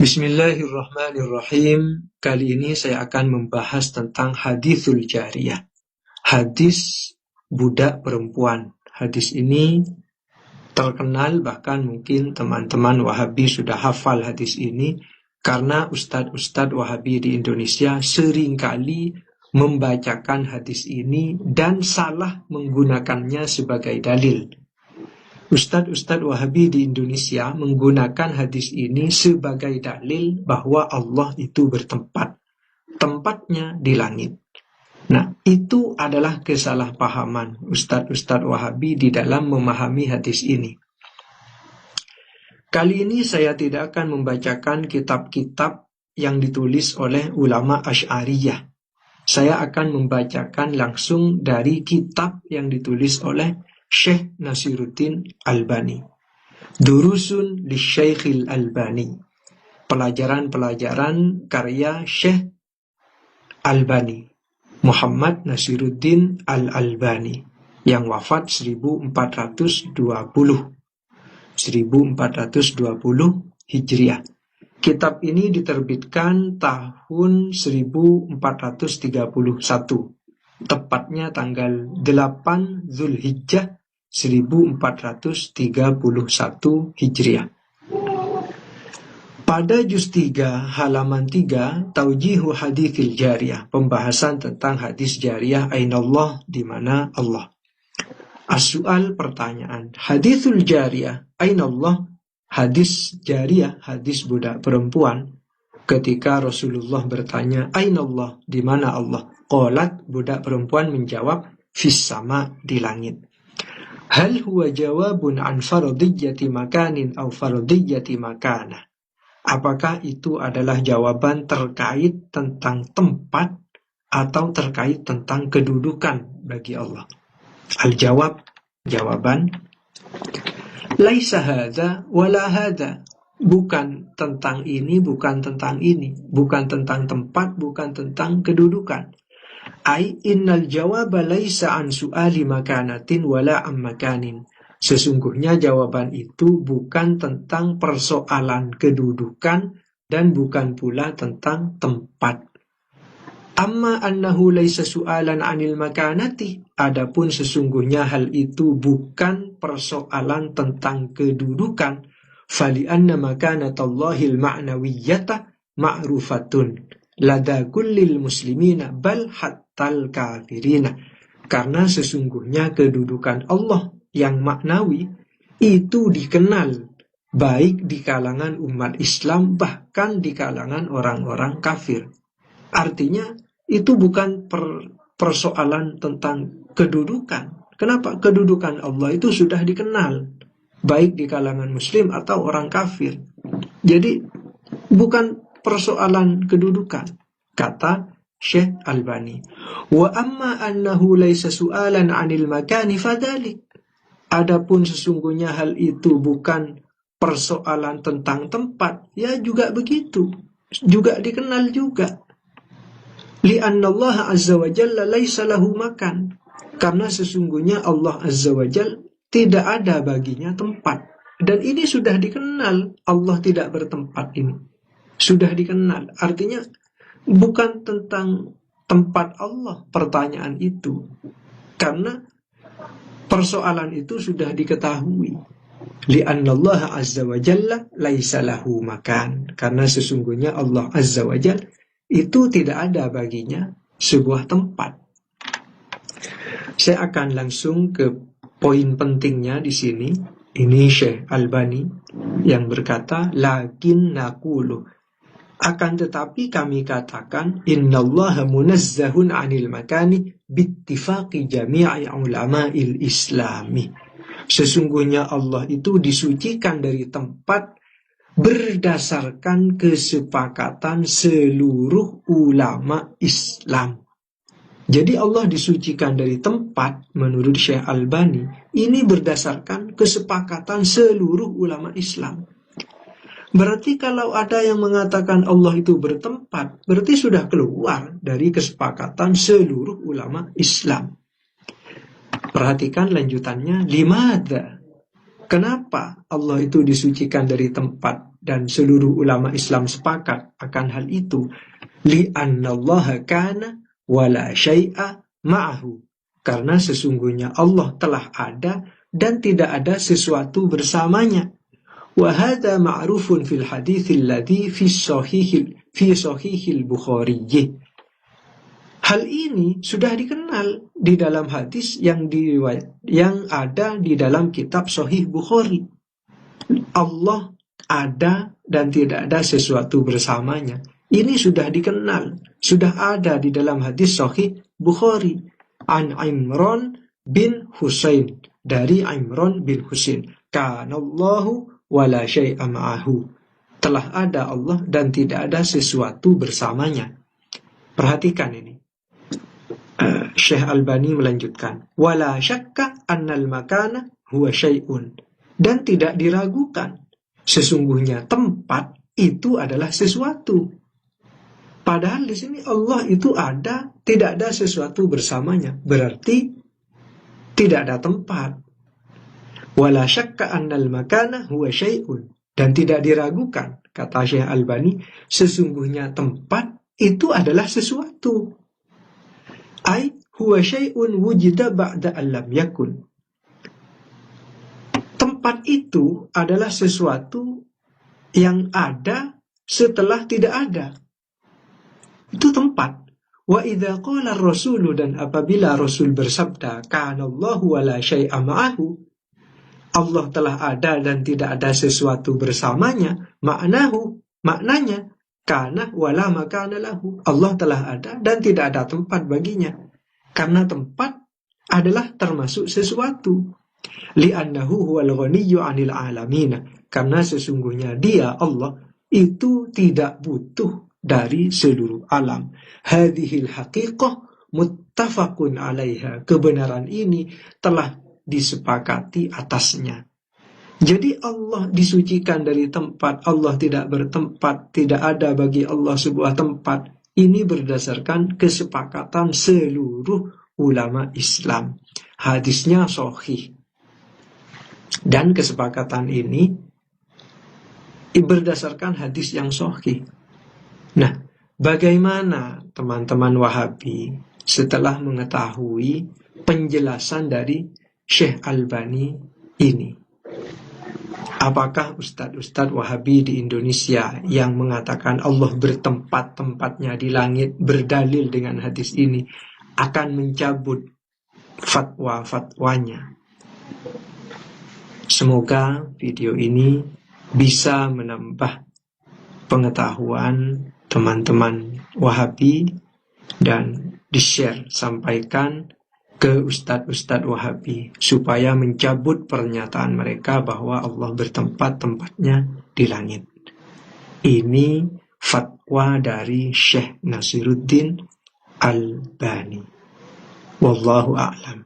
Bismillahirrahmanirrahim. Kali ini saya akan membahas tentang hadithul jariyah. Hadis budak perempuan. Hadis ini terkenal, bahkan mungkin teman-teman Wahabi sudah hafal hadis ini, karena ustadz-ustadz Wahabi di Indonesia seringkali membacakan hadis ini dan salah menggunakannya sebagai dalil. Ustadz-ustadz Wahabi di Indonesia menggunakan hadis ini sebagai dalil bahwa Allah itu bertempat. Tempatnya di langit. Nah, itu adalah kesalahpahaman ustadz-ustadz Wahabi di dalam memahami hadis ini. Kali ini saya tidak akan membacakan kitab-kitab yang ditulis oleh ulama Asy'ariyah. Saya akan membacakan langsung dari kitab yang ditulis oleh Syekh Nasiruddin Albani. Durusun li Syekhil Albani. Pelajaran-pelajaran karya Syekh Albani, Muhammad Nasiruddin Al-Albani, yang wafat 1420 Hijriah. Kitab ini diterbitkan tahun 1431, tepatnya tanggal 8 Zulhijjah 1431 Hijriah. Pada juz 3 halaman 3, Taujihu Hadithil Jariyah, pembahasan tentang hadis jariyah, Ainallah, di mana Allah. As-su'al, pertanyaan, Hadithul Jariyah, Ainallah, hadis jariyah, hadis budak perempuan. Ketika Rasulullah bertanya, Ainallah, di mana Allah? Qalat, budak perempuan menjawab, fis sama, di langit. Hal huwa jawabun an faradiyyati makanin au faradiyyati makanah. Apakah itu adalah jawaban terkait tentang tempat atau terkait tentang kedudukan bagi Allah? Al-jawab, jawaban, laisa hadza wala hadza. Bukan tentang ini, bukan tentang ini. Bukan tentang tempat, bukan tentang kedudukan. Ai innal jawaba laisa an su'ali makanatin wala am makanin. Sesungguhnya jawaban itu bukan tentang persoalan kedudukan dan bukan pula tentang tempat. Amma annahu laisa su'alan anil makanati. Adapun sesungguhnya hal itu bukan persoalan tentang kedudukan. Fali anna makanatallahil ma'nawiyyata ma'rufatun lada kullil muslimina bal hattal kafirina. Karena sesungguhnya kedudukan Allah yang maknawi itu dikenal baik di kalangan umat Islam, bahkan di kalangan orang-orang kafir. Artinya itu bukan persoalan tentang kedudukan. Kenapa? Kedudukan Allah itu sudah dikenal baik di kalangan muslim atau orang kafir. Jadi bukan persoalan kedudukan, kata Syekh Albani. Wa amma annahu laisa su'alan 'anil makani fadhalik. Adapun sesungguhnya hal itu bukan persoalan tentang tempat, ya juga begitu. Juga dikenal juga. Li'anna Allah azza wa jalla laisa lahu makan. Karena sesungguhnya Allah azza wa jalla tidak ada baginya tempat. Dan ini sudah dikenal, Allah tidak bertempat ini. Sudah dikenal. Artinya bukan tentang tempat Allah pertanyaan itu. Karena persoalan itu sudah diketahui. Li'anna Allah azza wa jalla laisa lahu makan. Karena sesungguhnya Allah azza wa jalla itu tidak ada baginya sebuah tempat. Saya akan langsung ke poin pentingnya di sini. Ini Syekh Albani yang berkata, lakin naqulu, akan tetapi kami katakan, innallaha munazzahun 'anil makani bittifaqi jami'i ulama'il islami. Sesungguhnya Allah itu disucikan dari tempat berdasarkan kesepakatan seluruh ulama Islam. Jadi Allah disucikan dari tempat, menurut Syekh Albani, ini berdasarkan kesepakatan seluruh ulama Islam. Berarti kalau ada yang mengatakan Allah itu bertempat, berarti sudah keluar dari kesepakatan seluruh ulama Islam. Perhatikan lanjutannya, limadha. Kenapa Allah itu disucikan dari tempat dan seluruh ulama Islam sepakat akan hal itu? Li'annallaha kana wala syai'a ma'ahu. Karena sesungguhnya Allah telah ada dan tidak ada sesuatu bersamanya. Wa hadza ma'rufun fil haditsil ladzi fi sahihil Bukhari. Hal ini sudah dikenal di dalam hadis yang ada di dalam kitab Sahih Bukhari. Allah ada dan tidak ada sesuatu bersamanya. Ini sudah dikenal, sudah ada di dalam hadis Sahih Bukhari. An Imran bin Husain, dari Imran bin Husain. Kanallahu wala syai'a ma'ahu. Telah ada Allah dan tidak ada sesuatu bersamanya. Perhatikan ini. Syekh Albani melanjutkan, wala syakka annal makana huwa syai'un, dan tidak diragukan sesungguhnya tempat itu adalah sesuatu. Padahal di sini Allah itu ada, tidak ada sesuatu bersamanya, berarti tidak ada tempat. Wala syakka annal makana huwa syai'un, dan tidak diragukan, kata Syekh Albani, sesungguhnya tempat itu adalah sesuatu. Ai huwa syai'un wujida ba'da allam yakun. Tempat itu adalah sesuatu yang ada setelah tidak ada. Itu tempat. Wa idza qala ar-rasulu, dan apabila Rasul bersabda kana Allahu wala syai'a ma'ahu, Allah telah ada dan tidak ada sesuatu bersamanya, maknanya kana wala makana lahu, Allah telah ada dan tidak ada tempat baginya. Karena tempat adalah termasuk sesuatu. Li'annahu huwal ghaniyyu 'anil 'alamin, karena sesungguhnya Dia, Allah, itu tidak butuh dari seluruh alam. Hadhil haqiqah muttafaqun 'alaiha, kebenaran ini telah disepakati atasnya. Jadi Allah disucikan dari tempat, Allah tidak bertempat, tidak ada bagi Allah sebuah tempat. Ini berdasarkan kesepakatan seluruh ulama Islam. Hadisnya sahih. Dan kesepakatan ini berdasarkan hadis yang sahih. Nah, bagaimana teman-teman Wahabi setelah mengetahui penjelasan dari Syekh Albani ini? Apakah ustadz-ustadz Wahabi di Indonesia yang mengatakan Allah bertempat-tempatnya di langit berdalil dengan hadis ini akan mencabut fatwa-fatwanya? Semoga video ini bisa menambah pengetahuan teman-teman Wahabi dan di-share, sampaikan ke ustadz-ustadz Wahabi supaya mencabut pernyataan mereka bahwa Allah bertempat-tempatnya di langit. Ini fatwa dari Syekh Nasiruddin Albani. Wallahu a'lam.